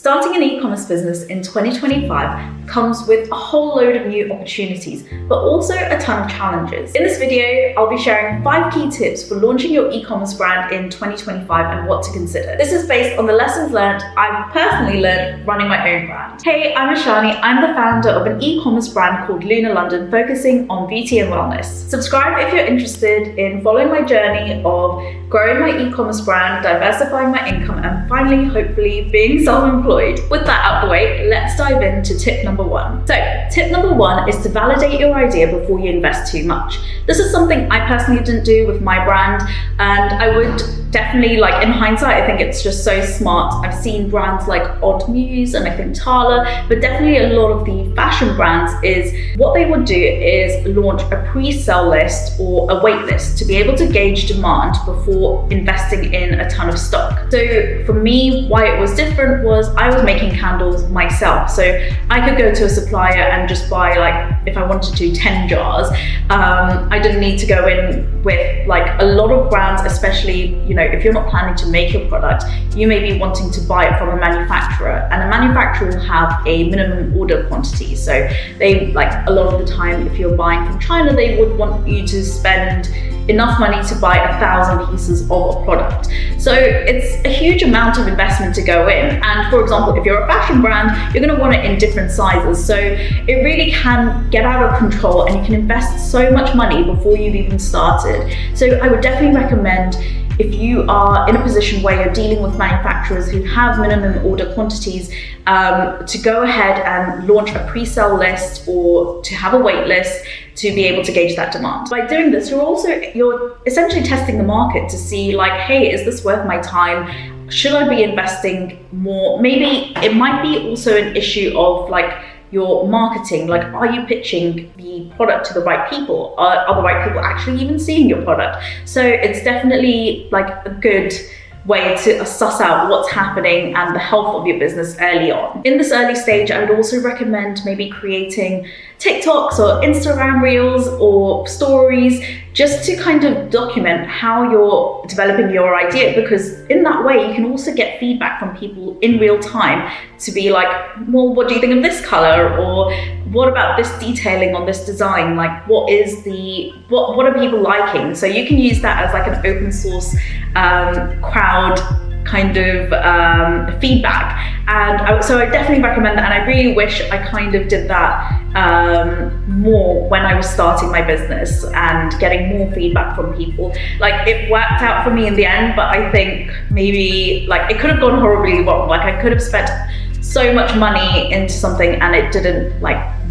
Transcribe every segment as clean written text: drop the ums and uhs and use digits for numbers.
Starting an e-commerce business in 2025 comes with a whole load of new opportunities, but also a ton of challenges. In this video, I'll be sharing 5 key tips for launching your e-commerce brand in 2025 and what to consider. This is based on the lessons learned I've personally learned running my own brand. Hey, I'm Ishani. I'm the founder of an e-commerce brand called Luna London, focusing on beauty and wellness. Subscribe if you're interested in following my journey of growing my e-commerce brand, diversifying my income, and finally, hopefully, being self-employed. With that out the way, let's dive into tip number 1. So, tip number 1 is to validate your idea before you invest too much. This is something I personally didn't do with my brand, and I would definitely, in hindsight, I think it's just so smart. I've seen brands like Odd Muse and I think Tala, but definitely a lot of the fashion brands is what they would do is launch a pre-sale list or a wait list to be able to gauge demand before investing in a ton of stock. So for me, why it was different was I was making candles myself. So I could go to a supplier and just buy, if I wanted to, 10 jars. I didn't need to go in with a lot of brands, especially, if you're not planning to make your product, you may be wanting to buy it from a manufacturer, and a manufacturer will have a minimum order quantity. So they, a lot of the time, if you're buying from China, they would want you to spend enough money to buy 1,000 pieces of a product. So it's a huge amount of investment to go in. And for example, if you're a fashion brand, you're gonna want it in different sizes. So it really can get out of control and you can invest so much money before you've even started. So I would definitely recommend, if you are in a position where you're dealing with manufacturers who have minimum order quantities, to go ahead and launch a pre-sale list or to have a wait list to be able to gauge that demand. By doing this, you're essentially testing the market to see hey, is this worth my time? Should I be investing more? Maybe it might be also an issue of your marketing. Are you pitching the product to the right people? Are the right people actually even seeing your product? So it's definitely a good way to suss out what's happening and the health of your business early on. In this early stage, I would also recommend maybe creating TikToks or Instagram Reels or stories just to kind of document how you're developing your idea, because in that way you can also get feedback from people in real time to be well, what do you think of this color? Or what about this detailing on this design? What are people liking? So you can use that as an open source crowd kind of feedback. And so I definitely recommend that, and I really wish I kind of did that more when I was starting my business and getting more feedback from people. It worked out for me in the end, but I think maybe it could have gone horribly wrong. I could have spent so much money into something and it didn't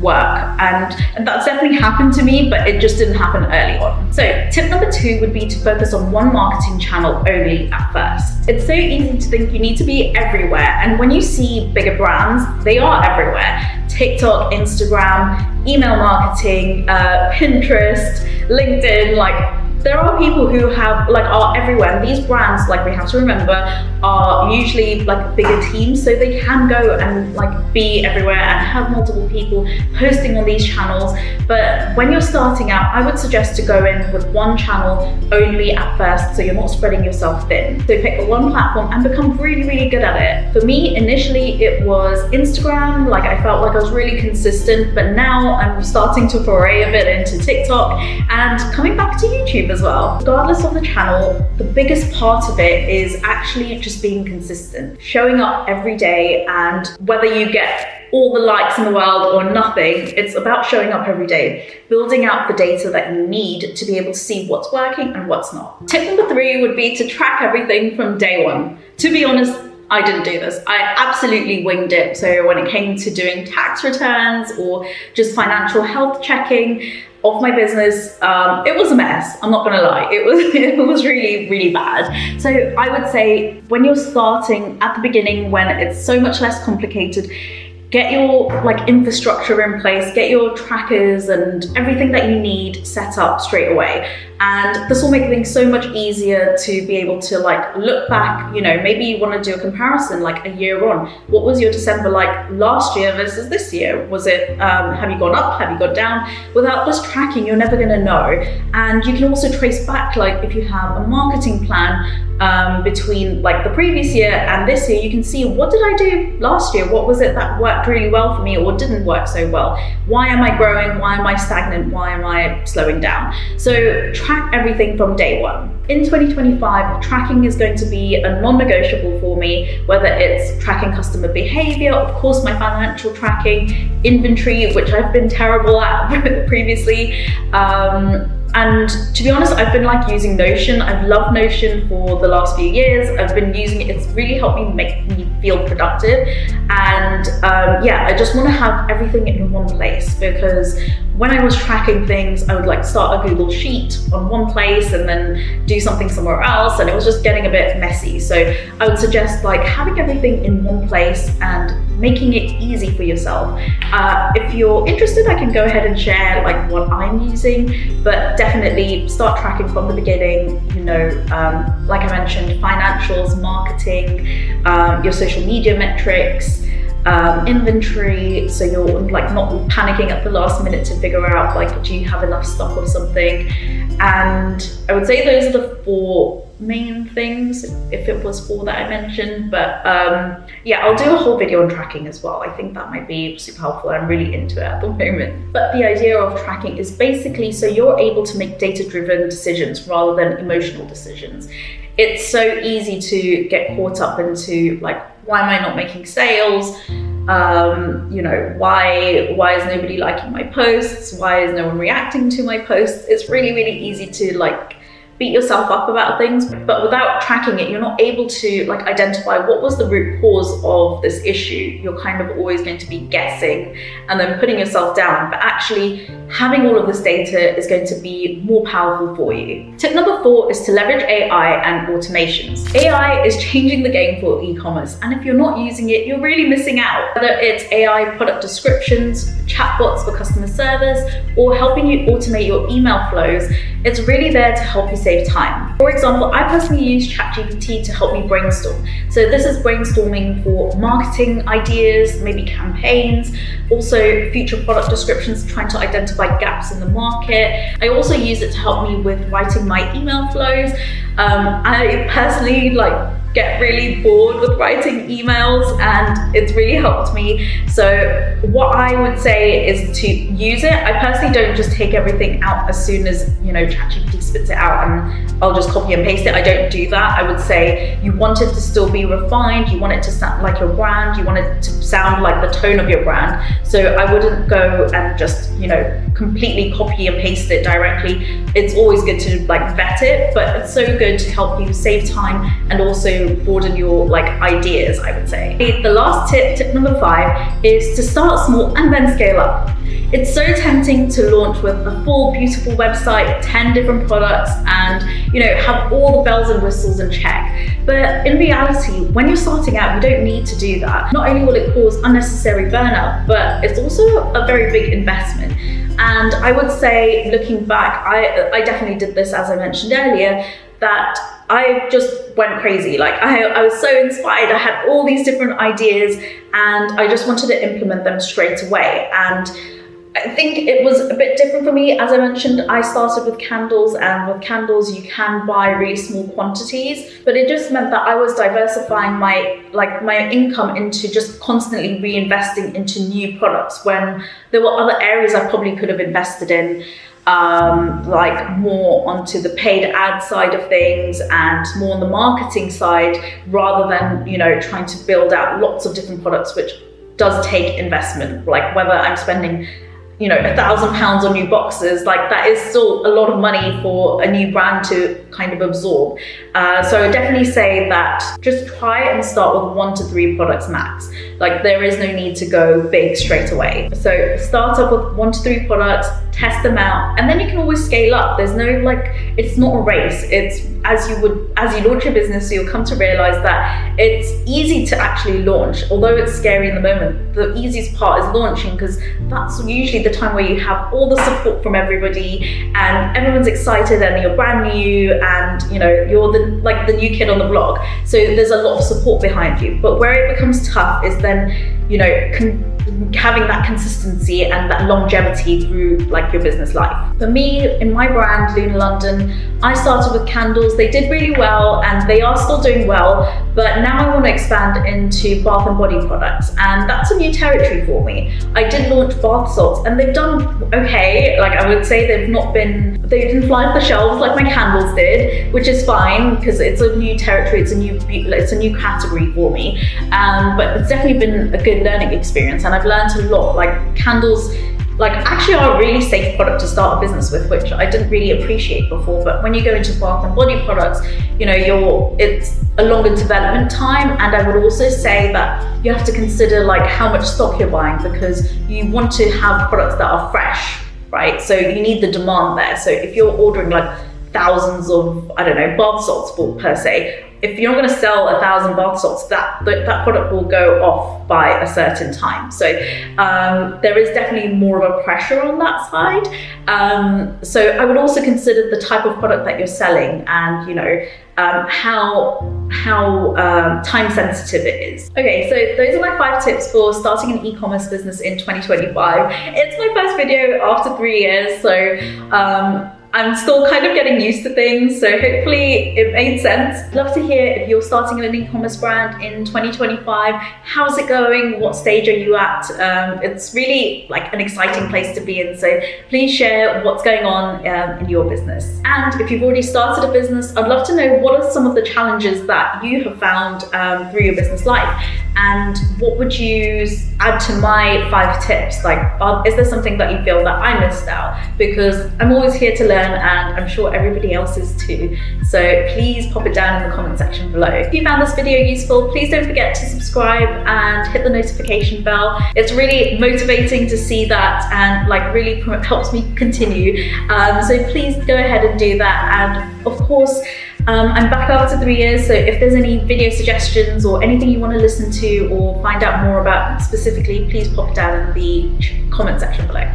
work, and that's definitely happened to me, but it just didn't happen early on. So tip number 2 would be to focus on one marketing channel only at first. It's so easy to think you need to be everywhere, and when you see bigger brands, they are everywhere. TikTok, Instagram, email marketing, Pinterest, LinkedIn, there are people who are everywhere, and these brands, we have to remember, are usually bigger teams, so they can go and be everywhere and have multiple people posting on these channels. But when you're starting out, I would suggest to go in with one channel only at first, so you're not spreading yourself thin. So pick one platform and become really, really good at it. For me, initially it was Instagram. I felt I was really consistent, but now I'm starting to foray a bit into TikTok and coming back to YouTube as well. Regardless of the channel, the biggest part of it is actually just being consistent, showing up every day, and whether you get all the likes in the world or nothing, it's about showing up every day, building out the data that you need to be able to see what's working and what's not. Tip number 3 would be to track everything from day one. To be honest, I didn't do this. I absolutely winged it. So when it came to doing tax returns or just financial health checking of my business, it was a mess. I'm not gonna lie. It was really, really bad. So I would say when you're starting at the beginning, when it's so much less complicated, get your infrastructure in place, get your trackers and everything that you need set up straight away. And this will make things so much easier to be able to look back, maybe you want to do a comparison a year on. What was your December last year versus this year? Was it, have you gone up? Have you gone down? Without this tracking, you're never going to know. And you can also trace back, if you have a marketing plan, between like the previous year and this year, you can see what did I do last year? What was it that worked really well for me or didn't work so well? Why am I growing? Why am I stagnant? Why am I slowing down? So track everything from day one. In 2025, tracking is going to be a non-negotiable for me, whether it's tracking customer behavior, of course my financial tracking, inventory, which I've been terrible at previously. And to be honest, I've been like using Notion. I've loved Notion for the last few years. I've been using it. It's really helped me make me feel productive. And yeah, I just want to have everything in one place, because when I was tracking things, I would like start a Google Sheet on one place and then do something somewhere else, and it was just getting a bit messy. So I would suggest like having everything in one place and making it easy for yourself. If you're interested, I can go ahead and share like what I'm using, but definitely start tracking from the beginning. You know, like I mentioned, financials, marketing, your social media metrics, inventory, so you're like not panicking at the last minute to figure out like, do you have enough stock of something? And I would say those are the 4 main things, if it was 4 that I mentioned. But yeah, I'll do a whole video on tracking as well. I think that might be super helpful. I'm really into it at the moment. But the idea of tracking is basically so you're able to make data-driven decisions rather than emotional decisions. It's so easy to get caught up into like, why am I not making sales? You know, why is nobody liking my posts? Why is no one reacting to my posts? It's really, really easy to like beat yourself up about things, but without tracking it, you're not able to like identify what was the root cause of this issue. You're kind of always going to be guessing and then putting yourself down, but actually having all of this data is going to be more powerful for you. Tip number 4 is to leverage AI and automations. AI is changing the game for e-commerce, and if you're not using it, you're really missing out. Whether it's AI product descriptions, chatbots for customer service, or helping you automate your email flows, it's really there to help you save time. For example, I personally use ChatGPT to help me brainstorm. So this is brainstorming for marketing ideas, maybe campaigns, also future product descriptions, trying to identify gaps in the market. I also use it to help me with writing my email flows. I personally get really bored with writing emails, and it's really helped me. So what I would say is to use it. I personally don't just take everything out as soon as, you know, ChatGPT spits it out and I'll just copy and paste it. I don't do that. I would say you want it to still be refined. You want it to sound like your brand. You want it to sound like the tone of your brand. So I wouldn't go and just, you know, completely copy and paste it directly. It's always good to vet it, but it's so good to help you save time and also broaden your ideas, I would say. The last tip number 5, is to start small and then scale up. It's so tempting to launch with a full, beautiful website, 10 different products, and have all the bells and whistles in check. But in reality, when you're starting out, you don't need to do that. Not only will it cause unnecessary burnout, but it's also a very big investment. And I would say, looking back, I definitely did this, as I mentioned earlier, that I just went crazy. I was so inspired. I had all these different ideas and I just wanted to implement them straight away. And I think it was a bit different for me. As I mentioned, I started with candles, and with candles you can buy really small quantities, but it just meant that I was diversifying my income into just constantly reinvesting into new products when there were other areas I probably could have invested in, more onto the paid ad side of things and more on the marketing side, rather than trying to build out lots of different products, which does take investment. Whether I'm spending £1,000 on new boxes, that is still a lot of money for a new brand to kind of absorb. So I would definitely say that just try and start with 1 to 3 products max. There is no need to go big straight away. So start up with 1 to 3 products, test them out, and then you can always scale up. There's no it's not a race. It's as you launch your business, you'll come to realize that it's easy to actually launch. Although it's scary in the moment, the easiest part is launching, because that's usually the time where you have all the support from everybody and everyone's excited and you're brand new and you're the new kid on the block. So there's a lot of support behind you. But where it becomes tough is then having that consistency and that longevity through like your business life. For me, in my brand, Luna London, I started with candles. They did really well and they are still doing well, but now I want to expand into bath and body products, and that's a new territory for me. I did launch bath salts and they've done okay. Like, I would say they didn't fly off the shelves like my candles did, which is fine because it's a new territory, it's a new category for me. But it's definitely been a good learning experience, and I've learned a lot. Like, candles actually are a really safe product to start a business with, which I didn't really appreciate before. But when you go into bath and body products, it's a longer development time, and I would also say that you have to consider like how much stock you're buying, because you want to have products that are fresh, right? So you need the demand there. So if you're ordering like thousands of, bath salts per se, if you're not going to sell 1,000 bath salts, that product will go off by a certain time. So there is definitely more of a pressure on that side. So I would also consider the type of product that you're selling, and how time sensitive it is. Okay, so those are my 5 tips for starting an e-commerce business in 2025. It's my first video after 3 years, so I'm still kind of getting used to things, so hopefully it made sense. I'd love to hear if you're starting an e-commerce brand in 2025. How's it going? What stage are you at? It's really like an exciting place to be in, so please share what's going on in your business. And if you've already started a business, I'd love to know what are some of the challenges that you have found through your business life, and what would you add to my 5 tips? Like, is there something that you feel that I missed out? Because I'm always here to learn, and I'm sure everybody else is too. So please pop it down in the comment section below. If you found this video useful, please don't forget to subscribe and hit the notification bell. It's really motivating to see that, and like really helps me continue. So please go ahead and do that. And of course, I'm back after 3 years, so if there's any video suggestions or anything you want to listen to or find out more about specifically, please pop it down in the comment section below.